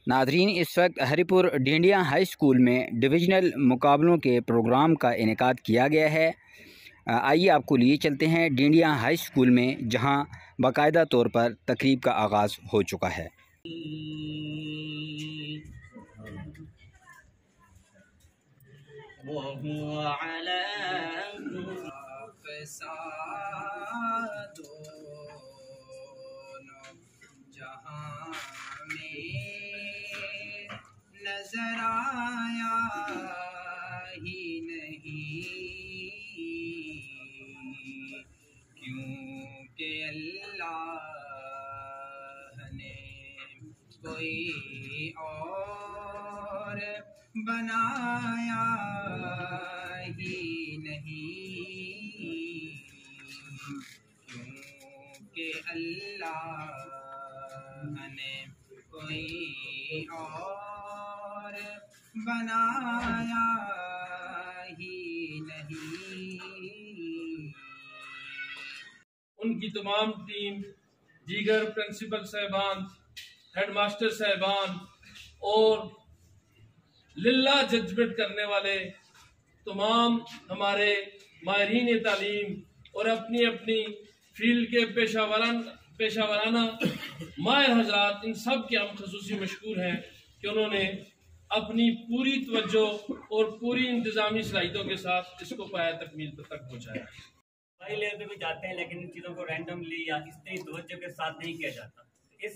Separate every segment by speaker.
Speaker 1: नाज़रीन, इस वक्त हरिपुर ढेंडिया हाई स्कूल में डिविज़नल मुकाबलों के प्रोग्राम का इनेकाद किया गया है। आइए आपको लिए चलते हैं ढेंडिया हाई स्कूल में, जहां बाकायदा तौर पर तकरीब का आगाज़ हो चुका है।
Speaker 2: नजर आया ही नहीं, क्योंकि अल्लाह ने कोई और बनाया ही नहीं, क्योंकि अल्लाह ने कोई और बनाया ही नहीं।
Speaker 3: उनकी तमाम टीम, दीगर प्रिंसिपल साहबान, हेडमास्टर साहबान और लिल्ला जजमेंट करने वाले तमाम हमारे माहिरीन तालीम और अपनी अपनी फील्ड के पेशावराना माहिर हजरात, इन सब के हम खसूसी मशकूर हैं कि उन्होंने अपनी पूरी तवज्जो और पूरी इंतजामी सलाहियतों के साथ इसको पाया तकमील तक पहुँचाया।
Speaker 4: हाई लेवल पे भी जाते हैं, लेकिन इन चीज़ों को रैंडमली या इतनी तवज्जो के साथ नहीं किया जाता। इस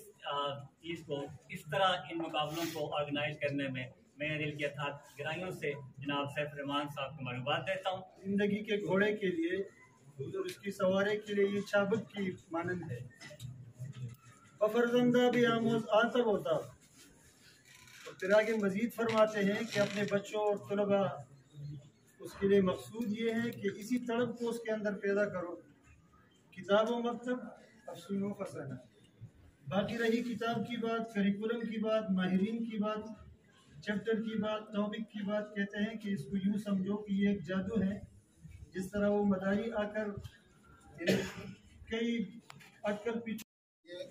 Speaker 4: चीज़ को, इस तरह इन मुकाबलों को ऑर्गेनाइज करने में मैं दिल की अथाह गहराइयों से जनाब सैफ रहमान साहब को मुबारकबाद देता हूँ।
Speaker 5: जिंदगी के घोड़े के लिए और उसकी सवारी के लिए ये चाबुक की मानंद है। फरजंदा भी आमोज आतब होता। और फिर आगे मजीद फरमाते हैं कि अपने बच्चों और तलबा, उसके लिए मकसूद ये है कि इसी तड़प को उसके अंदर पैदा करो। किताब व मकतब अफसूनो फसाना। बाकी रही किताब की बात, करिकुलम की बात, माहिरीन की बात, चैप्टर की बात, टॉपिक की बात, कहते हैं कि इसको यूँ समझो कि ये एक जादू है। जिस तरह वो मदारी आकर कई अटकल पीछे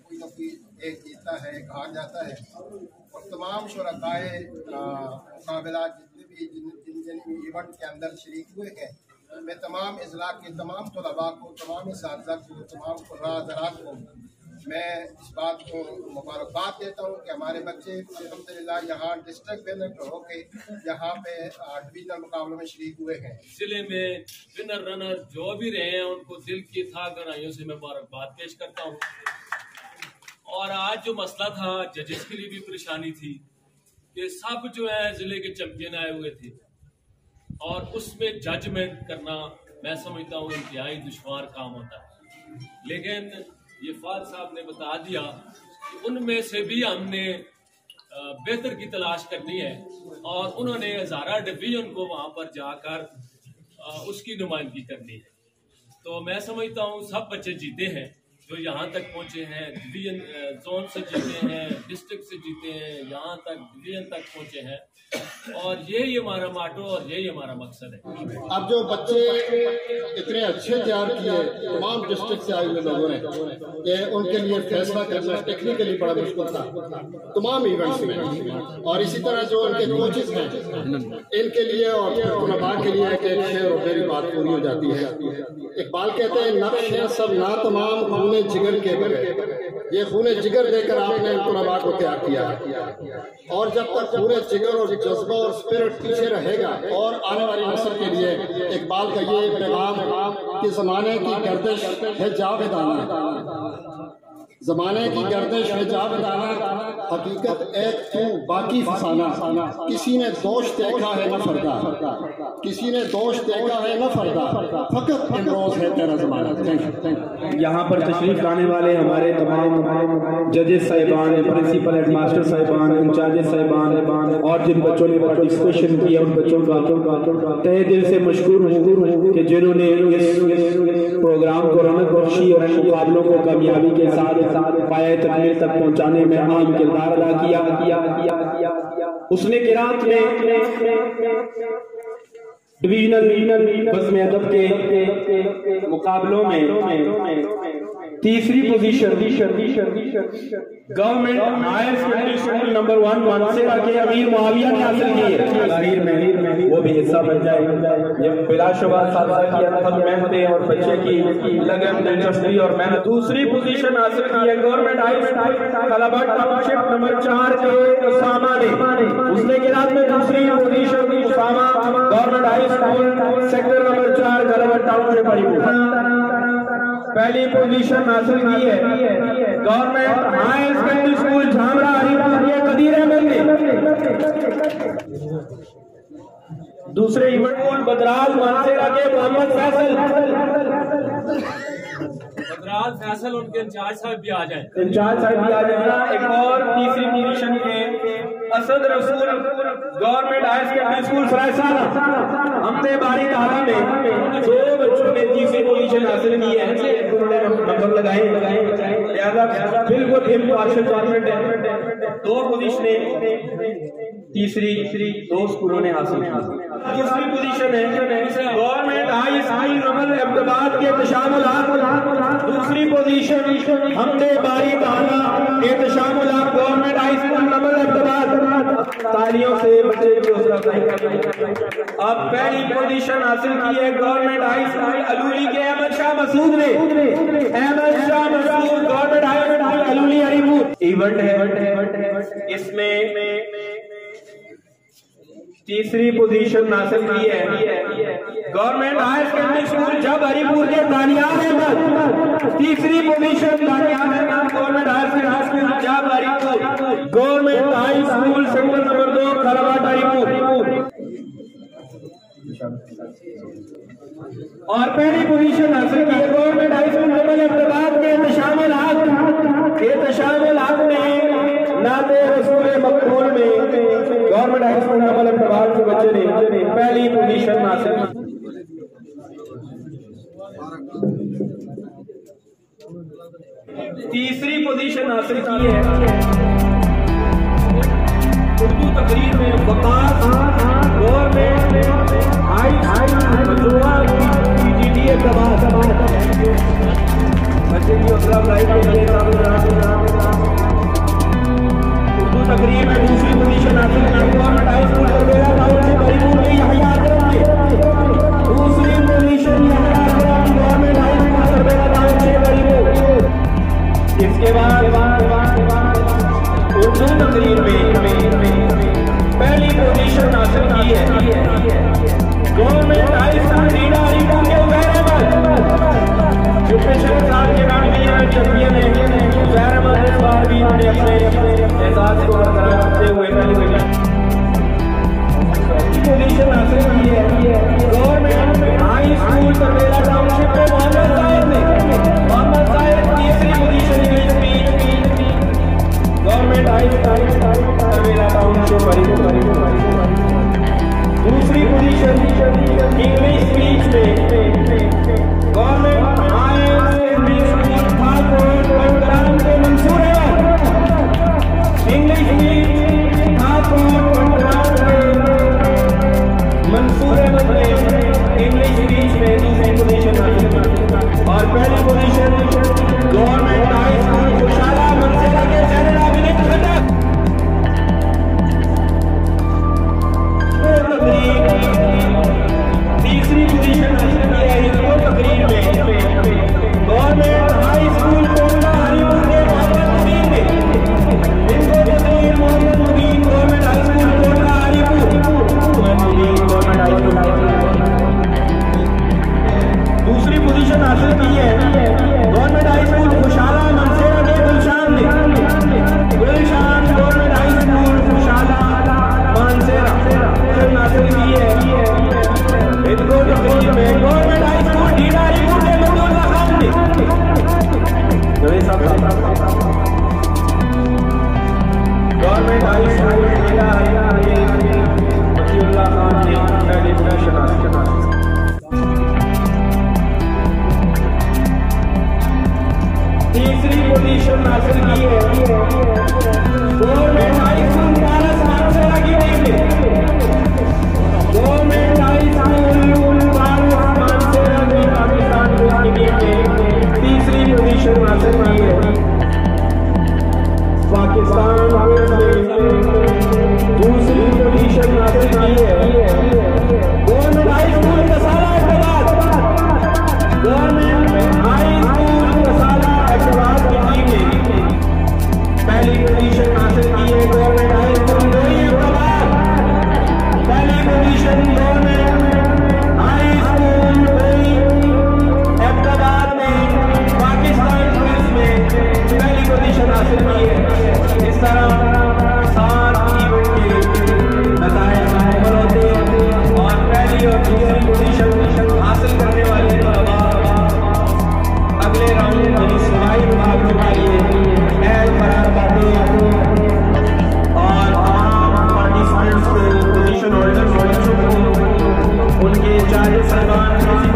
Speaker 6: कोई ना कोई एक जीतता है, एक हार जाता है। और तमाम शुरकाए मुकाबला जितने भी जिन इवेंट के अंदर शरीक हुए हैं, मैं तमाम इजला के तमाम तलबा को, तमाम इसातिज़ा को, तमाम हज़रात को मैं इस बात को मुबारकबाद देता हूँ कि हमारे बच्चे अल्हम्दुलिल्लाह यहाँ डिस्ट्रिक्ट विनर होके यहाँ पे डिवीजनल मुकाबलों में शरीक हुए हैं।
Speaker 3: जिले में विनर रनर जो भी रहे हैं, उनको दिल की था गहराइयों से मैं मुबारकबाद पेश करता हूँ। और आज जो मसला था, जजेस के लिए भी परेशानी थी कि सब जो है जिले के चैंपियन आए हुए थे और उसमें जजमेंट करना मैं समझता हूँ इंतहाई दुश्वार काम होता है। लेकिन ये फाद साहब ने बता दिया कि उनमें से भी हमने बेहतर की तलाश करनी है और उन्होंने हज़ारा डिवीजन को वहाँ पर जाकर उसकी नुमाइंदगी करनी है। तो मैं समझता हूँ सब बच्चे जीते हैं जो यहाँ तक पहुँचे हैं, डिवीजन जोन से जीते हैं, डिस्ट्रिक्ट से जीते हैं, यहाँ तक डिवीजन तक पहुँचे हैं। और यही हमारा माटो और यही हमारा मकसद है।
Speaker 7: अब जो बच्चे इतने अच्छे तैयार किए तमाम डिस्ट्रिक्ट से आए हुए लोगों ने, कि उनके लिए फैसला करना टेक्निकली बड़ा मुश्किल था तमाम इवेंट्स में। और इसी तरह जो उनके कोचेस हैं, इनके लिए और तलबा के लिए एक शेर और मेरी बात पूरी हो जाती है। इकबाल कहते हैं, नक्श है सब ना तमाम खूने जिगर के बगैर। ये खूने जिगर देकर आपने तलबा को तैयार किया है। और जब तक पूरे जिगर और जज्बा और स्पिरिट पीछे रहेगा और आने वाली नस्ल के लिए इकबाल का ये पैगाम कि ज़माने की गर्दिश है जावेदाना, ज़माने की गर्दिश है जावेदाना, हकीकत एक तू बाकी फसाना। किसी ने दोष देखा है न फरदा, किसी ने दोष देखा है न फरदा, फकत इमरोज़ है तेरा ज़माना।
Speaker 8: यहाँ पर तशरीफ लाने वाले हमारे तमाम जजेस साहिबान, प्रिंसिपल हेडमास्टर साहिबान, इंचार्जेस साहिबान और जिन बच्चों ने पार्टिसिपेशन किया, उन बच्चों का तहे दिल से मशकूर हूँ कि जिन्होंने इस प्रोग्राम को रौनक बख्शी और मुकाबलों को कामयाबी के साथ पाए तकमील तक पहुँचाने में अहम किरदार अदा किया। उसने किरात में डिवीजनल बज़्म अदब के मुकाबलों में तीसरी position government higher secondary school number 1 Mansehra के अमीर मुआविया ने हासिल की है। तकरीर में वो भी हिस्सा बन जाए। ये बिलाशुबा सादा की अथक मेहनतें और बच्चे की लगन, दिलचस्पी और मेहनत। दूसरी पोजीशन हासिल की है government high Kalabat township number 4 के उसामा ने। उसने के रात में दूसरी position Usama government high school sector number 4 Kalabat township Haripur. पहली पोजीशन हासिल की है government higher secondary school Jhamra Haripur के कदीर अहमद ने। दूसरे इवेंट बदराल मानसेरा के मोहम्मद
Speaker 3: फैसल उनके इंचार्ज साहब भी आ जाए।
Speaker 8: एक और तीसरी पोजीशन के असद रसूल गवर्नमेंट हायर सेकेंडरी स्कूल सरायसाला हमने बारी ताला में 2 बच्चों ने तीसरी पोजीशन हासिल की है। उन्होंने नंबर लगाए लिहाजा बिल्कुल इम्पार्शियल टूर्नामेंट है। 2 पोजीशनें तीसरी 2 स्कूलों ने हासिल की। दूसरी पोजीशन है government high school Ramal Ahmedabad के तशामुल हक। दूसरी पोजीशन हमने बारी ताला के तशामुल हक government high school Ramal Ahmedabad. तालियों से बच्चे की हौसला अफजाई करें। अब पहली पोजीशन हासिल की है गवर्नमेंट हाई स्कूल अलूली के अहमद शाह मसूद ने। Ahmed Shah Masood government high school Aluli Haripur event है। इसमें तीसरी पोजीशन हासिल की है गवर्नमेंट हायर सेकेंडरी स्कूल जब हरिपुर के दानियाल अहमद। तीसरी position Daniyal Ahmed government higher secondary school जब Haripur. Government high school sector number 2 Kharabat Haripur. और पहली पोजीशन हासिल की है government high school Ramal Ahmedabad के तशामुल हक ने नाते रसूल मकबूल में government high school Ramal Ahmedabad के बच्चे ने पहली पोजीशन हासिल की। तीसरी पोजीशन हासिल की है उर्दू तकरीर में वकास गवर्नमेंट हाई मजूरा PGDA बच्चे की हौसला अफजाई के लिए उर्दू तकरीर में दूसरी पोजीशन हासिल की government high school Karbela township Haripur के यहया अकरम ने। दूसरी position Yahya Akram government high school Karbela township Haripur. इसके बाद उर्दू तकरीर में पहली पोजीशन हासिल की है गवर्नमेंट हाई स्कूल रीडा हरिपुर के उबैर अहमद जो पिछले साल के चैंपियन है। उबैर अहमद इस बार भी उन्होंने अपने एजाज को बरकरार रखते हुए पहली पोजीशन हासिल की है government high school Karbela township के मोहम्मद साहिब तीसरी position government high school Karbela township Haripur. दूसरी पोजीशन इंग्लिश स्पीच में government high secondary school Thakur Pandram के मंसूर अहमद। इंग्लिश स्पीच ठाकुर पंडराम के मंसूर अहमद ने इंग्लिश स्पीच में दूसरी पोजीशन हासिल की। और पहली position government high school Khushala Mansehra के जनरल अभिनीत खटक। तीसरी पोजीशन हासिल की है हिंदू तकरीर में government high school Kota Haripur के मोहम्मद मुबीन ने। हिंदू तकरीर Mohammad Mubeen government high school Kota Haripur government high school. दूसरी पोजीशन हासिल की है government high school Khushala Mansehra के गुलशान ने। Gulshan government high school Khushala Mansehra हासिल की है इनको तकरीर में गवर्नमेंट हाई स्कूल ढीला हरिपुर के मजूदा खान ने। गवर्नमेंट हाई स्कूल ढीला हरिपुर के मजूदा खान ने पहली पोजीशन हासिल की। तीसरी पोजीशन हासिल की है गवर्नमेंट हाई स्कूल पारस मानसेरा की टीम ने। गवर्नमेंट हाई स्कूल पारस मानसेरा की पाकिस्तान की टीम ने तीसरी पोजीशन इंचार्ज साहिबान